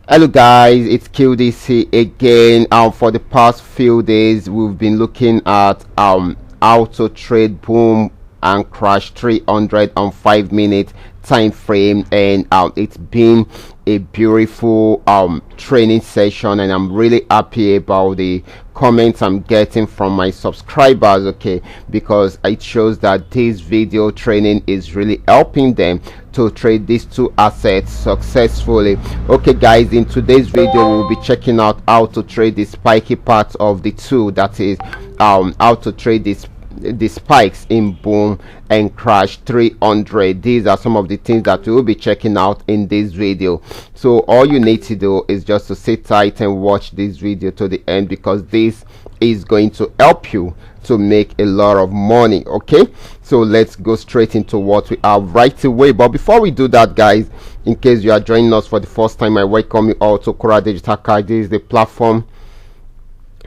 Hello guys, it's QDC again. For the past few days we've been looking at how to trade boom and crash 300 on 5 minute time frame, and it's been a beautiful training session, and I'm really happy about the comments I'm getting from my subscribers, okay, because it shows that this video training is really helping them to trade these two assets successfully. Okay guys, in today's video we'll be checking out how to trade the spiky part of the two, that is how to trade the spikes in boom and crash 300. These are some of the things that we will be checking out in this video, so all you need to do is just to sit tight and watch this video to the end, because this is going to help you to make a lot of money. Okay, so let's go straight into what we have right away. But before we do that guys, in case you are joining us for the first time, I welcome you all to Qora Digital Card. This is the platform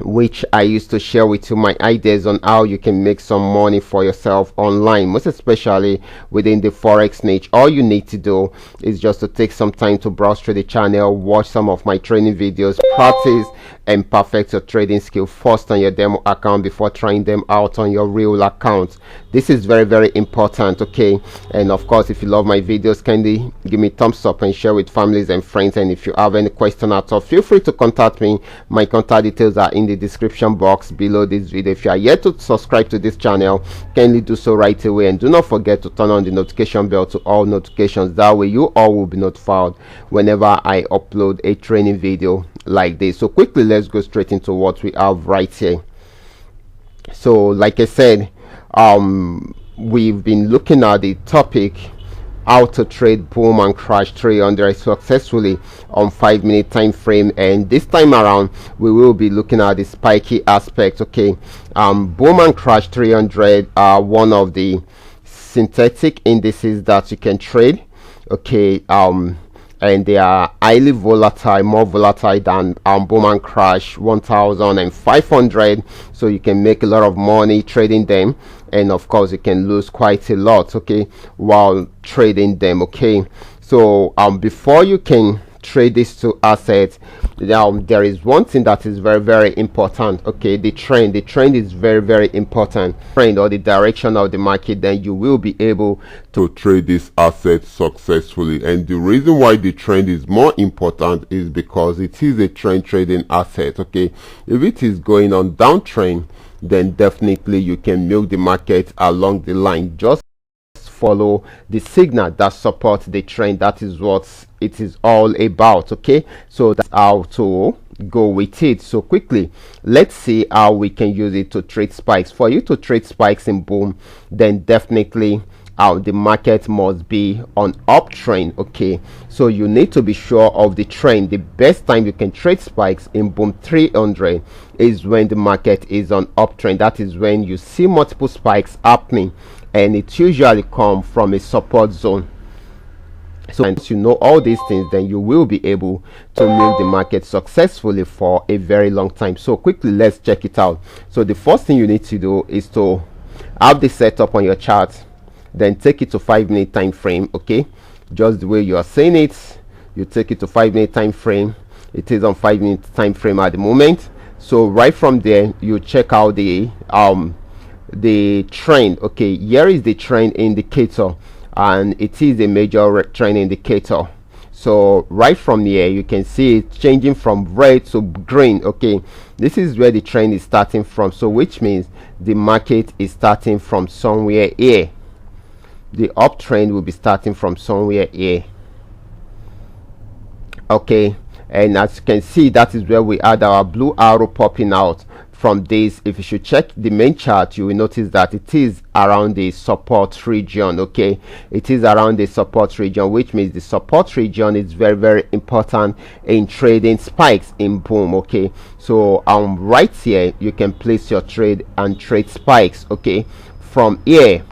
which I used to share with you my ideas on how you can make some money for yourself online, most especially within the forex niche. All you need to do is just to take some time to browse through the channel, watch some of my training videos, practice and perfect your trading skill first on your demo account before trying them out on your real account. This is very, very important, okay? And of course, if you love my videos, kindly give me a thumbs up and share with families and friends. And if you have any question at all, feel free to contact me. My contact details are in the description box below this video. If you are yet to subscribe to this channel, kindly do so right away, and do not forget to turn on the notification bell to all notifications. That way you all will be notified whenever I upload a training video like this. So quickly, let's go straight into what we have right here. So like I said, we've been looking at the topic how to trade boom and crash 300 successfully on 5 minute time frame, and this time around we will be looking at the spiky aspect. Okay, boom and crash 300 are one of the synthetic indices that you can trade, okay, and they are highly volatile, more volatile than boom and crash 1500, so you can make a lot of money trading them, and of course you can lose quite a lot, okay, while trading them. Okay, so before you can trade these two assets, there is one thing that is very, very important. Okay, the trend is very, very important. Trend, or the direction of the market, then you will be able to trade this asset successfully. And the reason why the trend is more important is because it is a trend trading asset. Okay, if it is going on downtrend, then definitely you can milk the market along the line. Just follow the signal that supports the trend. That is what it is all about. Okay, so that's how to go with it. So quickly, let's see how we can use it to trade spikes. For you to trade spikes in boom, then definitely the market must be on uptrend. Okay, so you need to be sure of the trend. The best time you can trade spikes in boom 300 is when the market is on uptrend. That is when you see multiple spikes happening, and it usually comes from a support zone. So once you know all these things, then you will be able to milk the market successfully for a very long time. So quickly, let's check it out. So the first thing you need to do is to have the setup on your chart, then take it to 5 minute time frame. Okay, just the way you are saying it, you take it to 5 minute time frame. It is on 5 minute time frame at the moment. So right from there, you check out the trend. Okay, here is the trend indicator, and it is a major trend indicator. So right from here you can see it changing from red to green. Okay, this is where the trend is starting from, so which means the market is starting from somewhere here. The uptrend will be starting from somewhere here. Okay, and as you can see, that is where we had our blue arrow popping out from this. If you should check the main chart, you will notice that it is around the support region. Okay, it is around the support region, which means the support region is very, very important in trading spikes in boom. Okay, so right here you can place your trade and trade spikes. Okay, from here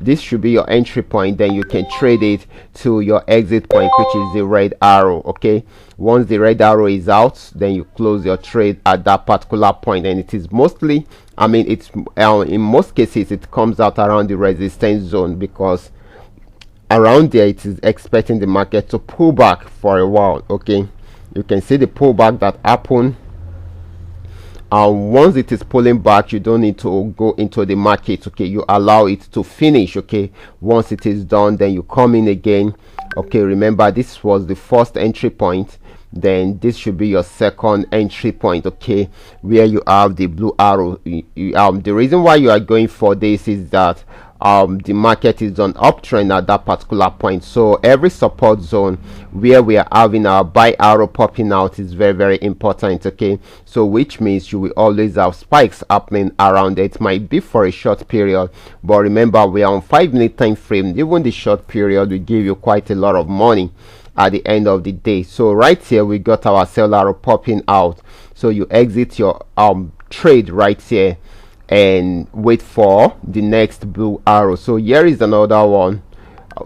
this should be your entry point, then you can trade it to your exit point, which is the red arrow. Okay, once the red arrow is out, then you close your trade at that particular point, and it is mostly, it's in most cases it comes out around the resistance zone, because around there it is expecting the market to pull back for a while. Okay, You can see the pullback that happened. Once it is pulling back, you don't need to go into the market. Okay, you allow it to finish. Okay, once it is done, then you come in again. Okay, remember this was the first entry point, then this should be your second entry point. Okay, where you have the blue arrow. The reason why you are going for this is that the market is on uptrend at that particular point, so every support zone where we are having our buy arrow popping out is very, very important. Okay, so which means you will always have spikes happening around it. Might be for a short period, but remember we are on 5-minute time frame. Even the short period will give you quite a lot of money at the end of the day. So right here we got our sell arrow popping out, so you exit your trade right here and wait for the next blue arrow. So here is another one.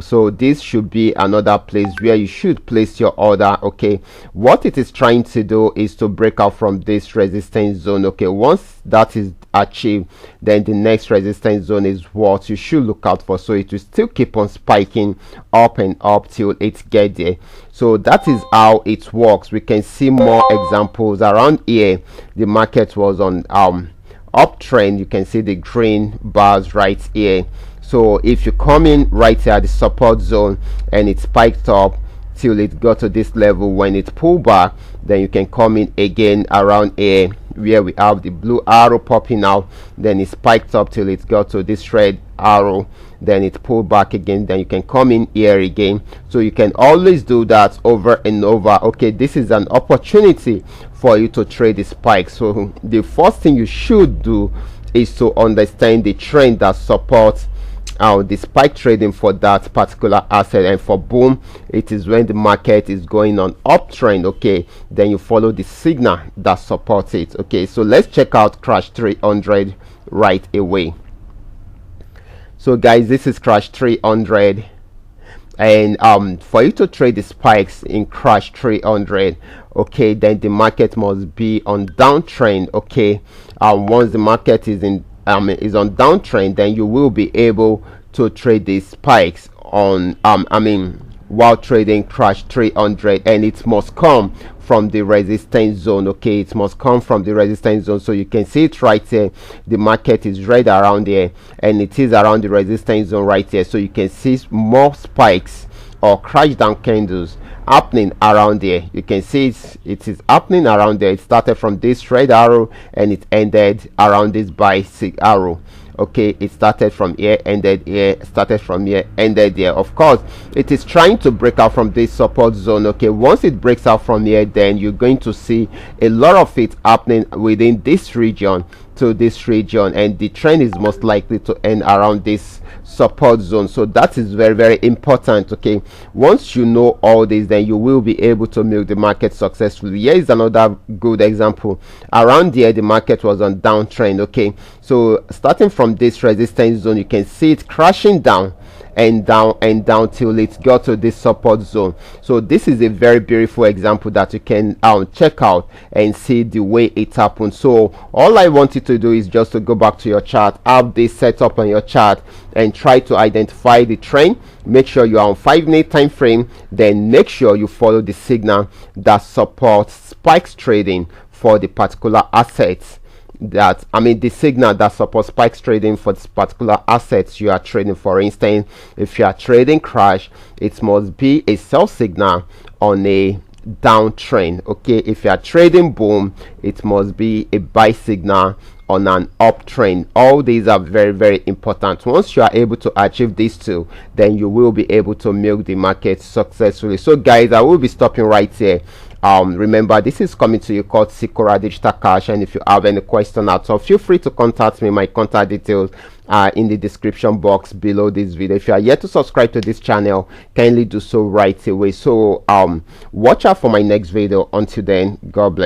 So this should be another place where you should place your order. Okay, what it is trying to do is to break out from this resistance zone. Okay, once that is achieved, then the next resistance zone is what you should look out for. So it will still keep on spiking up and up till it gets there. So that is how it works. We can see more examples around here. The market was on uptrend. You can see the green bars right here. So if you come in right here at the support zone and it spiked up till it got to this level, when it pulled back, then you can come in again around here where we have the blue arrow popping out, then it spiked up till it got to this red arrow, then it pulled back again, then you can come in here again. So you can always do that over and over. Okay, this is an opportunity for you to trade the spike. So the first thing you should do is to understand the trend that supports the spike trading for that particular asset, and for boom, it is when the market is going on uptrend. Okay, then you follow the signal that supports it. Okay, so let's check out crash 300 right away. So guys, this is crash 300, and for you to trade the spikes in crash 300, okay, then the market must be on downtrend. Okay, once the market is in is on downtrend, then you will be able to trade these spikes on while trading crash 300, and it must come from the resistance zone. Okay, it must come from the resistance zone. So you can see it right here. The market is red around here, and it is around the resistance zone right here. So you can see more spikes or crash down candles happening around there. You can see it is happening around there. It started from this red arrow and it ended around this buy arrow. Okay, it started from here, ended here, started from here, ended there. Of course, it is trying to break out from this support zone. Okay, once it breaks out from here, then you're going to see a lot of it happening within this region to this region, and the trend is most likely to end around this support zone. So that is very, very important. Okay, once you know all this, then you will be able to milk the market successfully. Here is another good example. Around here the market was on downtrend. Okay, so starting from this resistance zone, you can see it crashing down and down and down till it got to this support zone. So this is a very beautiful example that you can check out and see the way it happened. So all I want you to do is just to go back to your chart, have this set up on your chart, and try to identify the trend. Make sure you are on 5-minute time frame, then make sure you follow the signal that supports spikes trading for the particular assets that the signal that supports spikes trading for this particular assets you are trading. For instance, if you are trading crash, it must be a sell signal on a downtrend. Okay, if you are trading boom, it must be a buy signal on an uptrend. All these are very, very important. Once you are able to achieve these two, then you will be able to milk the market successfully. So guys, I will be stopping right here. Remember, this is coming to you called Qora Digital Cash, and if you have any question at all, feel free to contact me. My contact details are in the description box below this video. If you are yet to subscribe to this channel, kindly do so right away. So watch out for my next video. Until then, God bless.